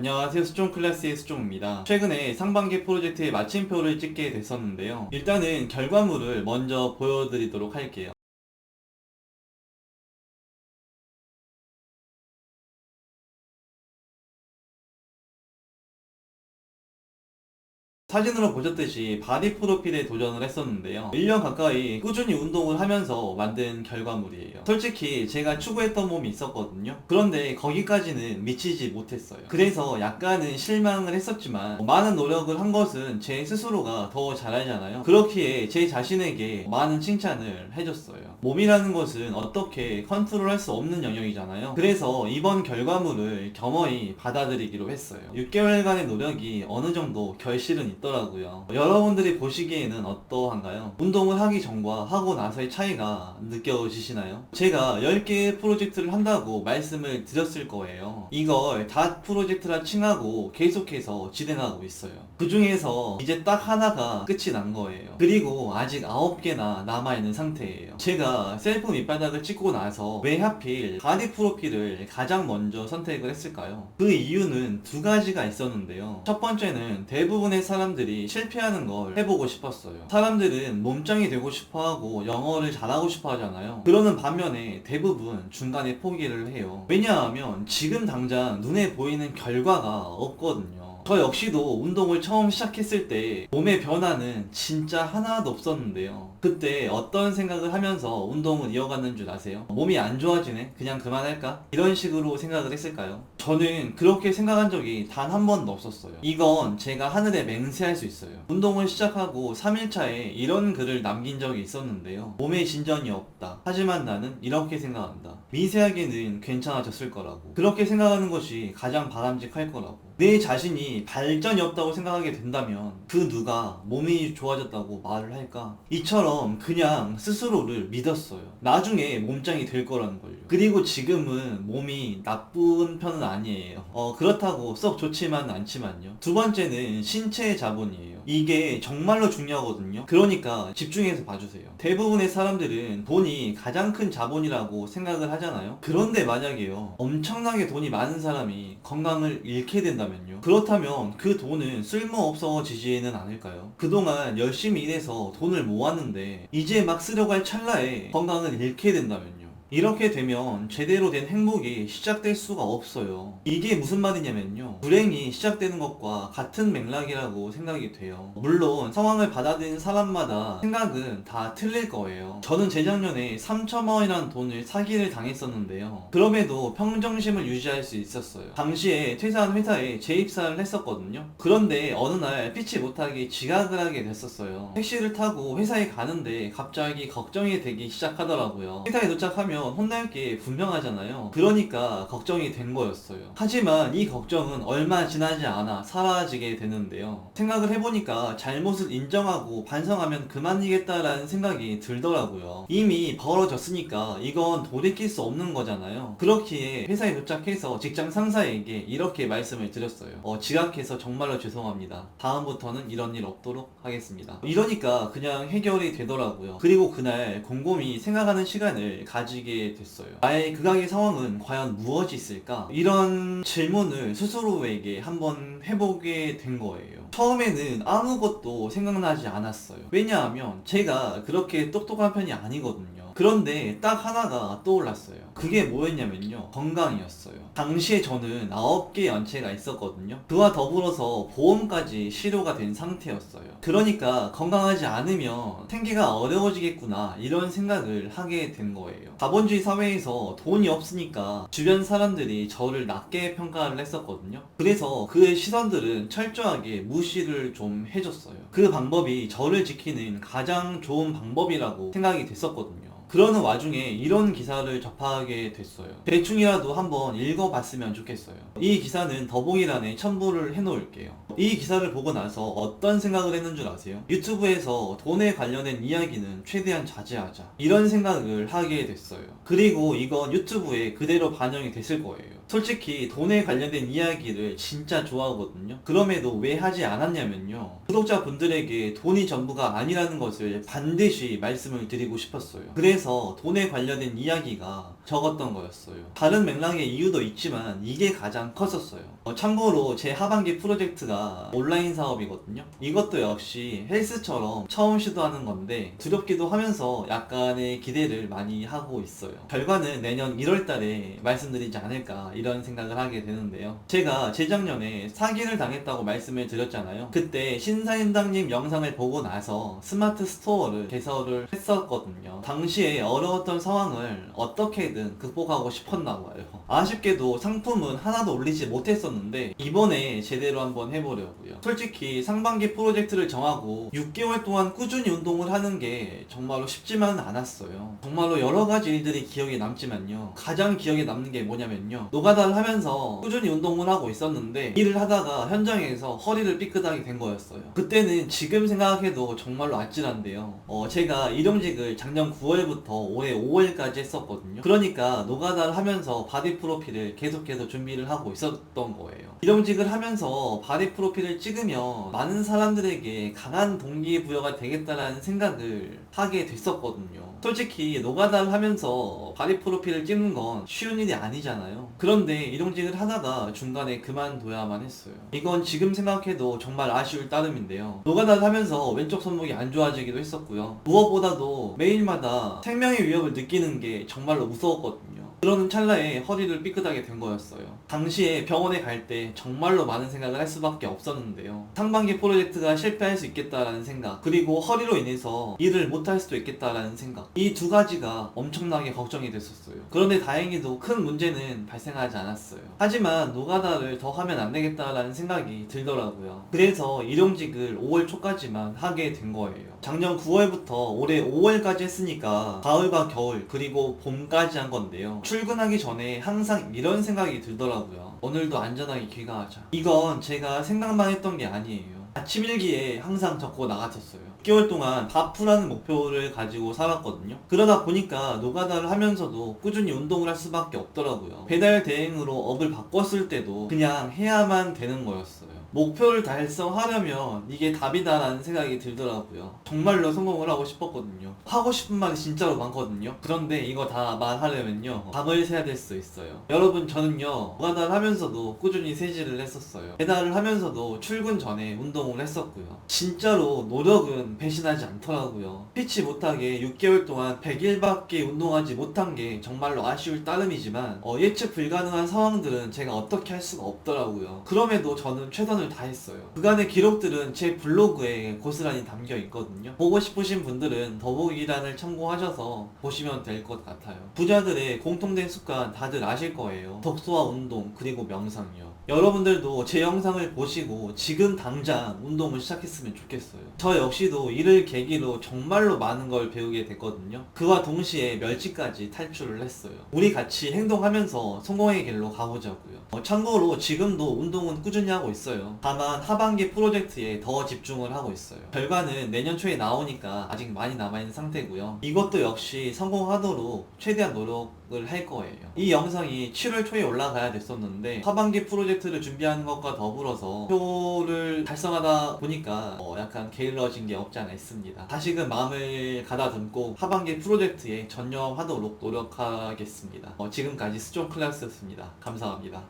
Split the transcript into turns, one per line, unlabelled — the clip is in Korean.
안녕하세요. 수종 클래스의 수종입니다. 최근에 상반기 프로젝트의 마침표를 찍게 됐었는데요. 일단은 결과물을 먼저 보여드리도록 할게요. 사진으로 보셨듯이 바디 프로필에 도전을 했었는데요. 1년 가까이 꾸준히 운동을 하면서 만든 결과물이에요. 솔직히 제가 추구했던 몸이 있었거든요. 그런데 거기까지는 미치지 못했어요. 그래서 약간은 실망을 했었지만 많은 노력을 한 것은 제 스스로가 더 잘 알잖아요. 그렇기에 제 자신에게 많은 칭찬을 해줬어요. 몸이라는 것은 어떻게 컨트롤할 수 없는 영역이잖아요. 그래서 이번 결과물을 겸허히 받아들이기로 했어요. 6개월간의 노력이 어느 정도 결실은 있더라고요. 여러분들이 보시기에는 어떠한가요? 운동을 하기 전과 하고 나서의 차이가 느껴지시나요? 제가 10개의 프로젝트를 한다고 말씀을 드렸을 거예요. 이걸 닷 프로젝트라 칭하고 계속해서 진행하고 있어요. 그 중에서 이제 딱 하나가 끝이 난 거예요. 그리고 아직 9개나 남아있는 상태예요. 제가 셀프 밑바닥을 찍고 나서 왜 하필 바디 프로필을 가장 먼저 선택을 했을까요? 그 이유는 두 가지가 있었는데요. 첫 번째는 대부분의 사람들이 실패하는 걸 해보고 싶었어요. 사람들은 몸짱이 되고 싶어하고 영어를 잘하고 싶어 하잖아요. 그러는 반면에 대부분 중간에 포기를 해요. 왜냐하면 지금 당장 눈에 보이는 결과가 없거든요. 저 역시도 운동을 처음 시작했을 때 몸의 변화는 진짜 하나도 없었는데요. 그때 어떤 생각을 하면서 운동을 이어갔는 줄 아세요? 몸이 안 좋아지네? 그냥 그만할까? 이런 식으로 생각을 했을까요? 저는 그렇게 생각한 적이 단 한 번도 없었어요. 이건 제가 하늘에 맹세할 수 있어요. 운동을 시작하고 3일차에 이런 글을 남긴 적이 있었는데요. 몸에 진전이 없다. 하지만 나는 이렇게 생각한다. 미세하게는 괜찮아졌을 거라고. 그렇게 생각하는 것이 가장 바람직할 거라고. 내 자신이 발전이 없다고 생각하게 된다면 그 누가 몸이 좋아졌다고 말을 할까? 이처럼 그냥 스스로를 믿었어요. 나중에 몸짱이 될 거라는 걸요. 그리고 지금은 몸이 나쁜 편은 아니에요. 그렇다고 썩 좋지만 않지만요. 두 번째는 신체의 자본이에요. 이게 정말로 중요하거든요. 그러니까 집중해서 봐주세요. 대부분의 사람들은 돈이 가장 큰 자본이라고 생각을 하잖아요. 그런데 만약에요, 엄청나게 돈이 많은 사람이 건강을 잃게 된다면요. 그렇다면 그 돈은 쓸모없어지지는 않을까요? 그동안 열심히 일해서 돈을 모았는데 이제 막 쓰려고 할 찰나에 건강을 잃게 된다면요. 이렇게 되면 제대로 된 행복이 시작될 수가 없어요. 이게 무슨 말이냐면요, 불행이 시작되는 것과 같은 맥락이라고 생각이 돼요. 물론 상황을 받아들이는 사람마다 생각은 다 틀릴 거예요. 저는 재작년에 3천만 원이라는 돈을 사기를 당했었는데요. 그럼에도 평정심을 유지할 수 있었어요. 당시에 퇴사한 회사에 재입사를 했었거든요. 그런데 어느 날 피치 못하게 지각을 하게 됐었어요. 택시를 타고 회사에 가는데 갑자기 걱정이 되기 시작하더라고요. 회사에 도착하면 혼날 게 분명하잖아요. 그러니까 걱정이 된 거였어요. 하지만 이 걱정은 얼마 지나지 않아 사라지게 되는데요. 생각을 해보니까 잘못을 인정하고 반성하면 그만이겠다라는 생각이 들더라고요. 이미 벌어졌으니까 이건 돌이킬 수 없는 거잖아요. 그렇기에 회사에 도착해서 직장 상사에게 이렇게 말씀을 드렸어요. 지각해서 정말로 죄송합니다. 다음부터는 이런 일 없도록 하겠습니다. 이러니까 그냥 해결이 되더라고요. 그리고 그날 곰곰이 생각하는 시간을 가지게 됐어요. 나의 극악의 상황은 과연 무엇이 있을까? 이런 질문을 스스로에게 한번 해보게 된 거예요. 처음에는 아무것도 생각나지 않았어요. 왜냐하면 제가 그렇게 똑똑한 편이 아니거든요. 그런데 딱 하나가 떠올랐어요. 그게 뭐였냐면요, 건강이었어요. 당시에 저는 9개 연체가 있었거든요. 그와 더불어서 보험까지 실효가 된 상태였어요. 그러니까 건강하지 않으면 생계가 어려워지겠구나, 이런 생각을 하게 된 거예요. 자본주의 사회에서 돈이 없으니까 주변 사람들이 저를 낮게 평가를 했었거든요. 그래서 그 시선들은 철저하게 무시를 좀 해줬어요. 그 방법이 저를 지키는 가장 좋은 방법이라고 생각이 됐었거든요. 그러는 와중에 이런 기사를 접하게 됐어요. 대충이라도 한번 읽어봤으면 좋겠어요. 이 기사는 더보기란에 첨부를 해놓을게요. 이 기사를 보고 나서 어떤 생각을 했는 줄 아세요? 유튜브에서 돈에 관련된 이야기는 최대한 자제하자, 이런 생각을 하게 됐어요. 그리고 이건 유튜브에 그대로 반영이 됐을 거예요. 솔직히 돈에 관련된 이야기를 진짜 좋아하거든요. 그럼에도 왜 하지 않았냐면요, 구독자분들에게 돈이 전부가 아니라는 것을 반드시 말씀을 드리고 싶었어요. 그래서 돈에 관련된 이야기가 적었던 거였어요. 다른 맥락의 이유도 있지만 이게 가장 컸었어요. 참고로 제 하반기 프로젝트가 온라인 사업이거든요. 이것도 역시 헬스처럼 처음 시도하는 건데 두렵기도 하면서 약간의 기대를 많이 하고 있어요. 결과는 내년 1월달에 말씀드리지 않을까, 이런 생각을 하게 되는데요. 제가 재작년에 사기를 당했다고 말씀을 드렸잖아요. 그때 신사임당님 영상을 보고 나서 스마트 스토어를 개설을 했었거든요. 당시에 어려웠던 상황을 어떻게든 극복하고 싶었나 봐요. 아쉽게도 상품은 하나도 올리지 못했었는데 이번에 제대로 한번 해보려고요. 솔직히 상반기 프로젝트를 정하고 6개월 동안 꾸준히 운동을 하는 게 정말로 쉽지만은 않았어요. 정말로 여러 가지 일들이 기억에 남지만요, 가장 기억에 남는 게 뭐냐면요, 노가다를 하면서 꾸준히 운동을 하고 있었는데 일을 하다가 현장에서 허리를 삐끗하게 된 거였어요. 그때는 지금 생각해도 정말로 아찔한데요, 제가 일용직을 작년 9월부터 올해 5월까지 했었거든요. 그러니까 노가다를 하면서 바디 프로필을 계속해서 준비를 하고 있었던 거예요. 일용직을 하면서 바디 프로필을 찍으면 많은 사람들에게 강한 동기부여가 되겠다라는 생각을 하게 됐었거든요. 솔직히 노가다를 하면서 바디 프로필을 찍는 건 쉬운 일이 아니잖아요. 그런데 일용직을 하다가 중간에 그만둬야만 했어요. 이건 지금 생각해도 정말 아쉬울 따름인데요. 노가다를 하면서 왼쪽 손목이 안 좋아지기도 했었고요. 무엇보다도 매일마다 생명의 위협을 느끼는 게 정말로 무서웠거든요. 그러는 찰나에 허리를 삐끗하게 된 거였어요. 당시에 병원에 갈 때 정말로 많은 생각을 할 수밖에 없었는데요. 상반기 프로젝트가 실패할 수 있겠다라는 생각, 그리고 허리로 인해서 일을 못할 수도 있겠다라는 생각, 이 두 가지가 엄청나게 걱정이 됐었어요. 그런데 다행히도 큰 문제는 발생하지 않았어요. 하지만 노가다를 더 하면 안 되겠다라는 생각이 들더라고요. 그래서 일용직을 5월 초까지만 하게 된 거예요. 작년 9월부터 올해 5월까지 했으니까 가을과 겨울 그리고 봄까지 한 건데요. 출근하기 전에 항상 이런 생각이 들더라고요. 오늘도 안전하게 귀가하자. 이건 제가 생각만 했던 게 아니에요. 아침 일기에 항상 적고 나갔었어요. 6개월 동안 바프라는 목표를 가지고 살았거든요. 그러다 보니까 노가다를 하면서도 꾸준히 운동을 할 수밖에 없더라고요. 배달 대행으로 업을 바꿨을 때도 그냥 해야만 되는 거였어요. 목표를 달성하려면 이게 답이다라는 생각이 들더라고요. 정말로 성공을 하고 싶었거든요. 하고 싶은 말이 진짜로 많거든요. 그런데 이거 다 말하려면요, 밤을 새야 될 수 있어요. 여러분, 저는요, 노가다를 하면서도 꾸준히 세지를 했었어요. 배달을 하면서도 출근 전에 운동을 했었고요. 진짜로 노력은 배신하지 않더라고요. 피치 못하게 6개월 동안 100일밖에 운동하지 못한 게 정말로 아쉬울 따름이지만 예측 불가능한 상황들은 제가 어떻게 할 수가 없더라고요. 그럼에도 저는 최선을 다했어요. 그간의 기록들은 제 블로그에 고스란히 담겨 있거든요. 보고 싶으신 분들은 더보기란을 참고하셔서 보시면 될 것 같아요. 부자들의 공통된 습관 다들 아실 거예요. 독서와 운동, 그리고 명상이요. 여러분들도 제 영상을 보시고 지금 당장 운동을 시작했으면 좋겠어요. 저 역시도 이를 계기로 정말로 많은 걸 배우게 됐거든요. 그와 동시에 멸치까지 탈출을 했어요. 우리 같이 행동하면서 성공의 길로 가보자고요. 참고로 지금도 운동은 꾸준히 하고 있어요. 다만 하반기 프로젝트에 더 집중을 하고 있어요. 결과는 내년 초에 나오니까 아직 많이 남아있는 상태고요. 이것도 역시 성공하도록 최대한 노력을 할 거예요. 이 영상이 7월 초에 올라가야 됐었는데 하반기 프로젝트를 준비하는 것과 더불어서 표를 달성하다 보니까 약간 게을러진 게 없지 않아 있습니다. 다시금 마음을 가다듬고 하반기 프로젝트에 전념하도록 노력하겠습니다. 지금까지 스존 클래스였습니다. 감사합니다.